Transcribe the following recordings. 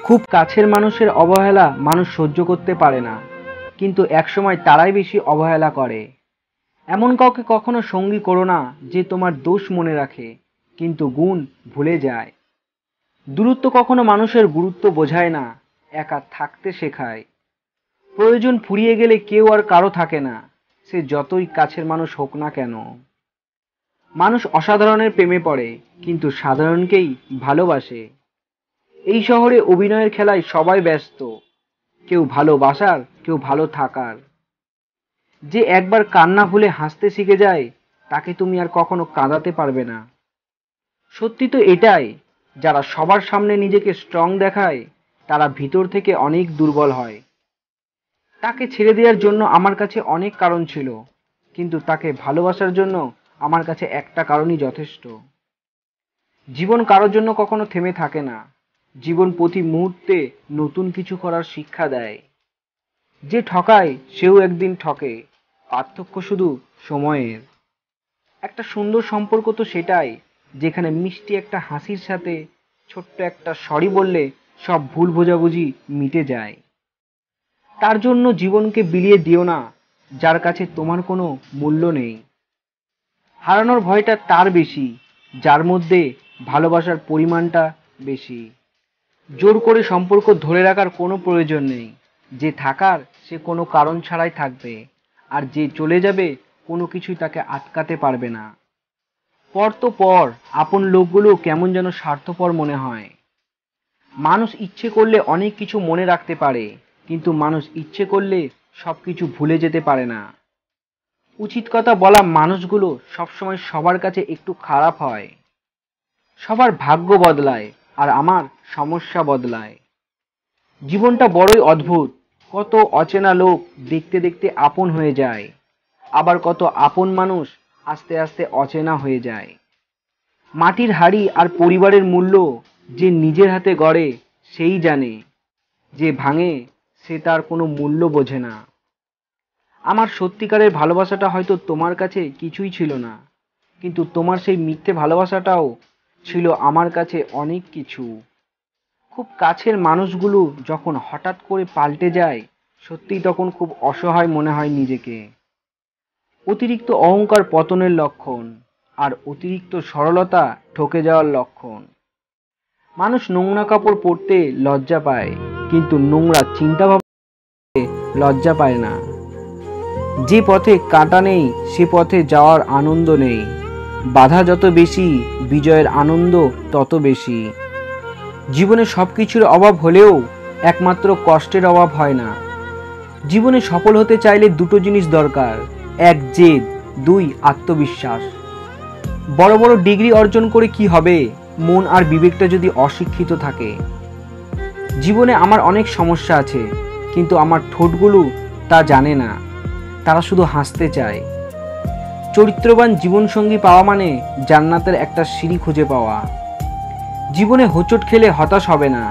খুব কাছের মানুষের অবহেলা মানুষ সহ্য করতে পারে না, কিন্তু একসময় তারাই বেশি অবহেলা করে। এমন কাউকে কখনো সঙ্গী করো না যে তোমার দোষ মনে রাখে কিন্তু গুণ ভুলে যায়। দূরত্ব কখনো মানুষের গুরুত্ব বোঝায় না, একা থাকতে শেখায়। প্রয়োজন ফুরিয়ে গেলে কেউ আর কারো থাকে না, সে যতই কাছের মানুষ হোক না কেন। মানুষ অসাধারণের প্রেমে পড়ে কিন্তু সাধারণকেই ভালোবাসে। এই শহরে অভিনয়ের খেলায় সবাই ব্যস্ত, কেউ ভালোবাসার, কেউ ভালো থাকার। যে একবার কান্না ভুলে হাসতে শিখে যায় তাকে তুমি আর কখনো কাঁদাতে পারবে না। সত্যি তো এটাই, যারা সবার সামনে নিজেকে স্ট্রং দেখায় তারা ভিতর থেকে অনেক দুর্বল হয়। তাকে ছেড়ে দেওয়ার জন্য আমার কাছে অনেক কারণ ছিল, কিন্তু তাকে ভালোবাসার জন্য আমার কাছে একটা কারণই যথেষ্ট। জীবন কারোর জন্য কখনো থেমে থাকে না, জীবন প্রতি মুহূর্তে নতুন কিছু করার শিক্ষা দেয়। যে ঠকায় সেও একদিন ঠকে, পার্থক্য শুধু সময়ের। একটা সুন্দর সম্পর্ক তো সেটাই, যেখানে মিষ্টি একটা হাসির সাথে ছোট্ট একটা সরি বললে সব ভুল বোঝাবুঝি মিটে যায়। তার জন্য জীবনকে বিলিয়ে দিও না যার কাছে তোমার কোনো মূল্য নেই। হারানোর ভয়টা তার বেশি যার মধ্যে ভালোবাসার পরিমাণটা বেশি। জোর করে সম্পর্ক ধরে রাখার কোনো প্রয়োজন নেই। যে থাকার সে কোনো কারণ ছাড়াই থাকবে, আর যে চলে যাবে কোনো কিছুই তাকে আটকাতে পারবে না। পর তো পর, আপন লোকগুলো কেমন যেন স্বার্থপর মনে হয়। মানুষ ইচ্ছে করলে অনেক কিছু মনে রাখতে পারে, কিন্তু মানুষ ইচ্ছে করলে সবকিছু ভুলে যেতে পারে না। উচিত কথা বলা মানুষগুলো সবসময় সবার কাছে একটু খারাপ হয়। সবার ভাগ্য বদলায় আর আমার সমস্যা বদলায়। জীবনটা বড়ই অদ্ভুত, কত অচেনা লোক দেখতে দেখতে আপন হয়ে যায়, আবার কত আপন মানুষ আস্তে আস্তে অচেনা হয়ে যায়। মাটির হাড়ি আর পরিবারের মূল্য যে নিজের হাতে গড়ে সেই জানে, যে ভাঙে সে তার কোনো মূল্য বোঝে না। আমার সত্যিকারের ভালোবাসাটা হয়তো তোমার কাছে কিছুই ছিল না, কিন্তু তোমার সেই মিথ্যে ভালোবাসাটাও ছিল আমার কাছে অনেক কিছু। খুব কাছের মানুষগুলো যখন হঠাৎ করে পাল্টে যায়, সত্যিই তখন খুব অসহায় মনে হয় নিজেকে। অতিরিক্ত অহংকার পতনের লক্ষণ, আর অতিরিক্ত সরলতা ঠকে যাওয়ার লক্ষণ। মানুষ নোংরা কাপড় পরতে লজ্জা পায়, কিন্তু নোংরা চিন্তা ভাবনা লজ্জা পায় না। যে পথে কাঁটা নেই সে পথে যাওয়ার আনন্দ নেই। বাধা যত বেশি, বিজয়ের আনন্দ তত বেশি। জীবনে সবকিছুর অভাব হলেও একমাত্র কষ্টের অভাব হয় না। জীবনে সফল হতে চাইলে দুটো জিনিস দরকার, এক জেদ, দুই আত্মবিশ্বাস। বড় বড় ডিগ্রি অর্জন করে কি হবে, মন আর বিবেকটা যদি অশিক্ষিত থাকে। জীবনে আমার অনেক সমস্যা আছে, কিন্তু আমার ঠোঁটগুলো তা জানে না, তারা শুধু হাসতে চায়। চরিত্রবান জীবনসঙ্গী পাওয়া মানে জান্নাতের একটা সিঁড়ি খুঁজে পাওয়া। জীবনে হোঁচট খেলে হতাশ হবে না,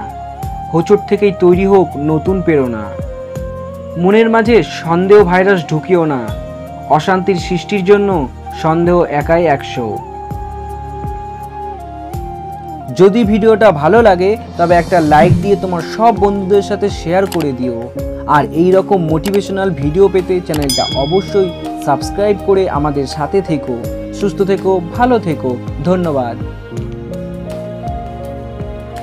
হোঁচট থেকেই তৈরি হোক নতুন প্রেরণা। মনের মাঝে সন্দেহ ভাইরাস ঢুকিও না, অশান্তির সৃষ্টির জন্য সন্দেহ একাই 100। যদি ভিডিওটা ভালো লাগে তবে একটা লাইক দিয়ে তোমার সব বন্ধুদের সাথে শেয়ার করে দিও। আর এই রকম মোটিভেশনাল ভিডিও পেতে চ্যানেলটা অবশ্যই সাবস্ক্রাইব করে আমাদের সাথে থেকো। সুস্থ থেকো, ভালো থেকো, ধন্যবাদ।